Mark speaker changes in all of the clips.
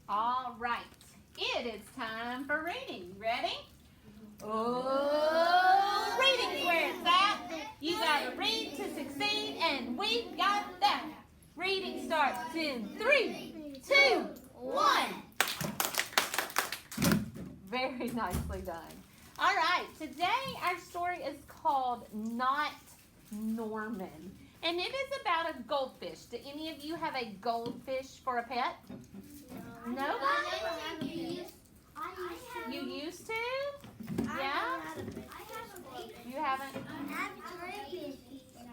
Speaker 1: All right. It is time for reading. Ready? Oh, reading's where it's at. You gotta read to succeed, and we got that. Reading starts in 3, 2, 1. Very nicely done. All right. Today our story is called Not Norman. And it is about a goldfish. Do any of you have a goldfish for a pet? Nobody? You used to? Yeah? You haven't?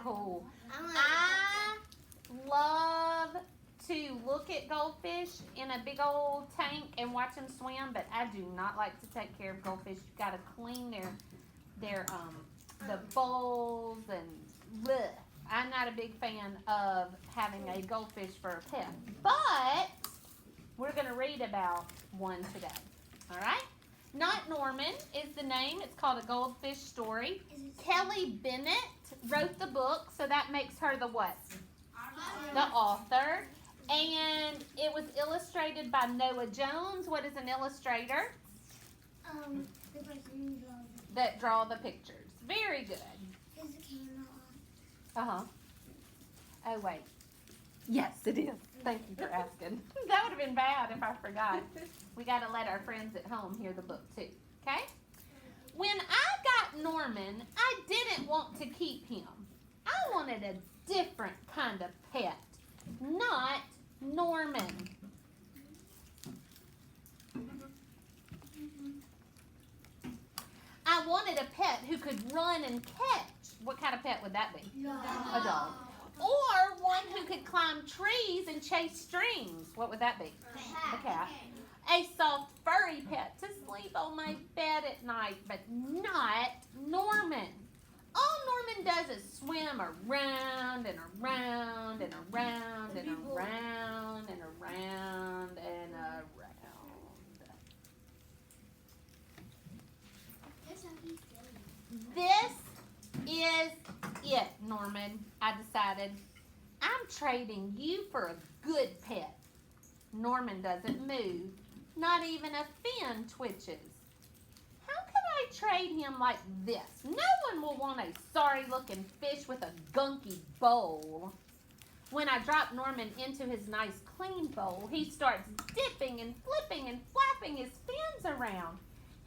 Speaker 1: Cool. I love to look at goldfish in a big old tank and watch them swim, but I do not like to take care of goldfish. You got to clean the bowls and bleh. I'm not a big fan of having a goldfish for a pet, but we're going to read about one today. All right? Not Norman is the name. It's called A Goldfish Story. Kelly Bennett wrote the book, so that makes her the what? The author. And it was illustrated by Noah Jones. What is an illustrator?
Speaker 2: The person
Speaker 1: that draw the pictures. Very good.
Speaker 2: Is the camera on?
Speaker 1: Uh-huh. Oh, wait. Yes, it is. Thank you for asking. That would have been bad if I forgot. We got to let our friends at home hear the book, too. Okay? When I got Norman, I didn't want to keep him. I wanted a different kind of pet. Not Norman. I wanted a pet who could run and catch. What kind of pet would that be? A dog. Or one who could climb trees and chase strings. What would that be? A cat. A soft, furry pet to sleep on my bed at night, but not Norman. All Norman does is swim around and around and around and around and around and around. This is it, Norman. I decided I'm trading you for a good pet. Norman doesn't move. Not even a fin twitches. How can I trade him like this? No one will want a sorry-looking fish with a gunky bowl. When I drop Norman into his nice clean bowl, he starts dipping and flipping and flapping his fins around.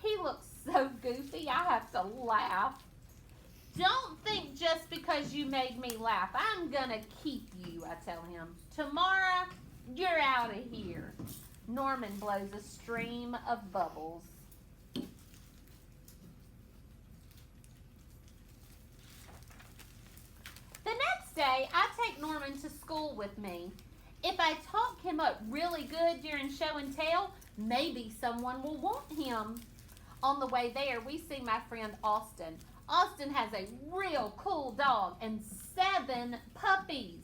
Speaker 1: He looks so goofy, I have to laugh. Don't think just because you made me laugh, I'm gonna keep you, I tell him. Tomorrow, you're out of here. Norman blows a stream of bubbles. The next day, I take Norman to school with me. If I talk him up really good during show and tell, maybe someone will want him. On the way there, we see my friend Austin. Austin has a real cool dog and 7 puppies.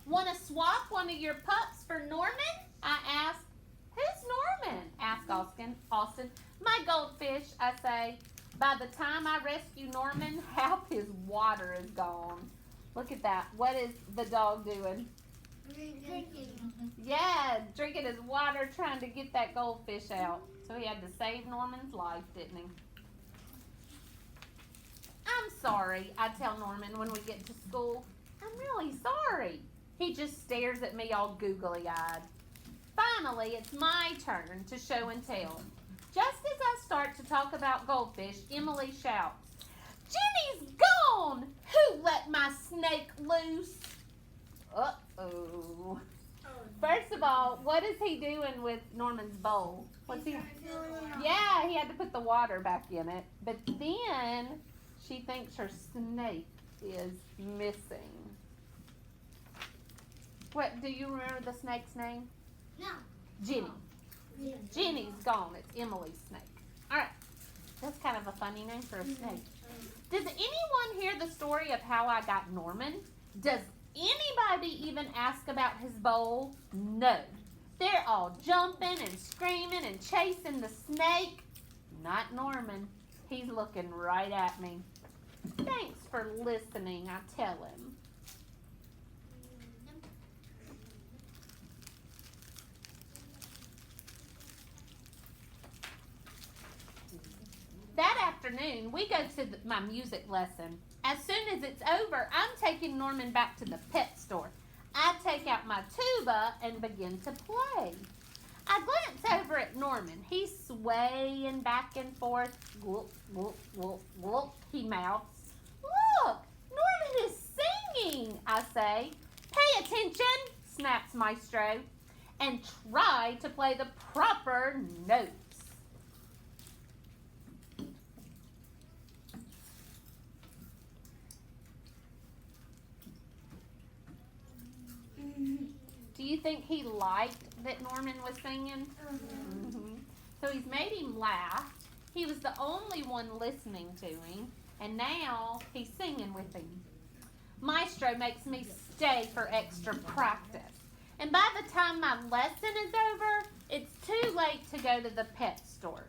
Speaker 1: Want to swap one of your pups for Norman? I ask. Who's Norman? Asked Austin. My goldfish, I say. By the time I rescue Norman, half his water is gone. Look at that. What is the dog doing?
Speaker 2: Drinking.
Speaker 1: Yeah, drinking his water, trying to get that goldfish out. So he had to save Norman's life, didn't he? I'm sorry, I tell Norman when we get to school. I'm really sorry. He just stares at me all googly-eyed. Finally, it's my turn to show and tell. Just as I start to talk about goldfish, Emily shouts, "Jenny's gone! Who let my snake loose?" Uh-oh. First of all, what is he doing with Norman's bowl? What's he? Yeah, he had to put the water back in it. But then she thinks her snake is missing. What, do you remember the snake's name?
Speaker 2: No.
Speaker 1: Jenny. Jenny's gone. It's Emily's snake. All right. That's kind of a funny name for a snake. Does anyone hear the story of how I got Norman? Does anybody even ask about his bowl? No. They're all jumping and screaming and chasing the snake. Not Norman. He's looking right at me. Thanks for listening, I tell him. afternoon, we go to my music lesson. As soon as it's over, I'm taking Norman back to the pet store. I take out my tuba and begin to play. I glance over at Norman. He's swaying back and forth. Gulp, gulp, gulp, gulp, he mouths. Look, Norman is singing, I say. Pay attention, snaps Maestro, and try to play the proper notes. Do you think he liked that Norman was singing? Mm-hmm. So he's made him laugh. He was the only one listening to him, and now he's singing with him. Maestro makes me stay for extra practice. And by the time my lesson is over, it's too late to go to the pet store.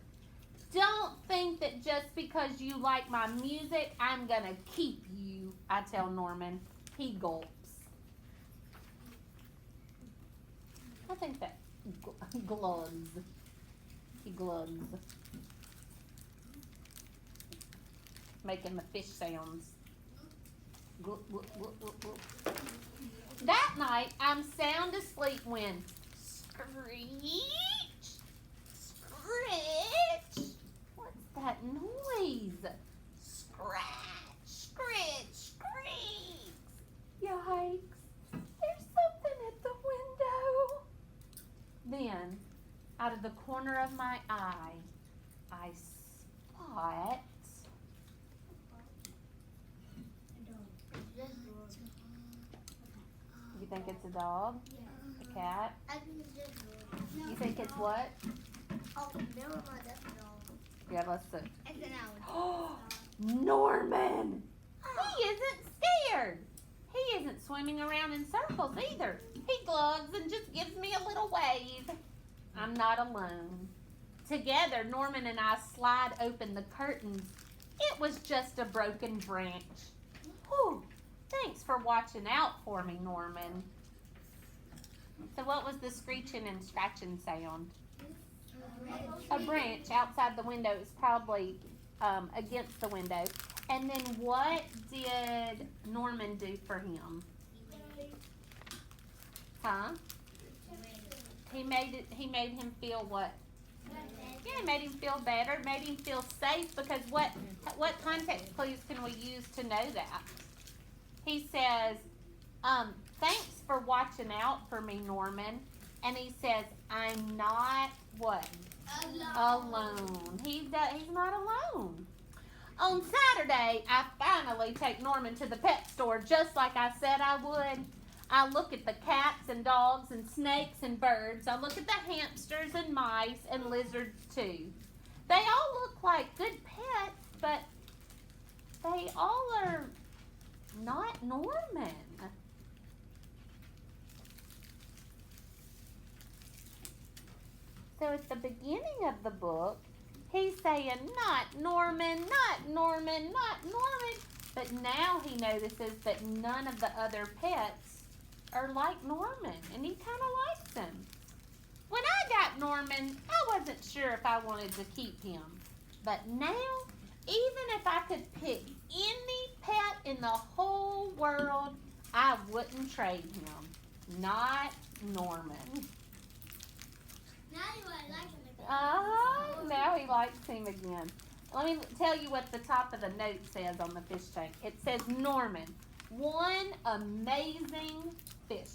Speaker 1: Don't think that just because you like my music, I'm gonna keep you, I tell Norman. He gulps. I think that glugs. He glugs. Making the fish sounds. Glug, glug, glug, glug, glug. That night, I'm sound asleep when screech, scritch. What's that noise? Scratch, scritch, screech. Yikes. There's something at the window. Then, out of the corner of my eye, I spot. You think it's a dog?
Speaker 2: Yeah.
Speaker 1: A cat?
Speaker 2: I think it's just a dog.
Speaker 1: You think it's what?
Speaker 2: Oh, never mind, that's a dog.
Speaker 1: Yeah, let's see.
Speaker 2: It's an
Speaker 1: Oh, Norman! He isn't scared. He isn't swimming around in circles either. He glugs and just gives me a little wave. I'm not alone. Together, Norman and I slide open the curtains. It was just a broken branch. Whew. Thanks for watching out for me, Norman. So what was the screeching and scratching sound? A branch outside the window. It's probably against the window. And then what did Norman do for him? Huh? He made him feel what? Yeah, it made him feel better, made him feel safe, because what context clues can we use to know that? He says, thanks for watching out for me, Norman. And he says, I'm not what? Alone. He's not alone. On Saturday, I finally take Norman to the pet store just like I said I would. I look at the cats and dogs and snakes and birds. I look at the hamsters and mice and lizards too. They all look like good pets, but they all are not Norman. So at the beginning of the book, he's saying, not Norman, not Norman, not Norman. But now he notices that none of the other pets are like Norman, and he kind of likes him. When I got Norman, I wasn't sure if I wanted to keep him. But now, even if I could pick any pet in the whole world, I wouldn't trade him. Not Norman.
Speaker 2: Now you like him again.
Speaker 1: Now he likes him again. Let me tell you what the top of the note says on the fish tank. It says, Norman, one amazing fish.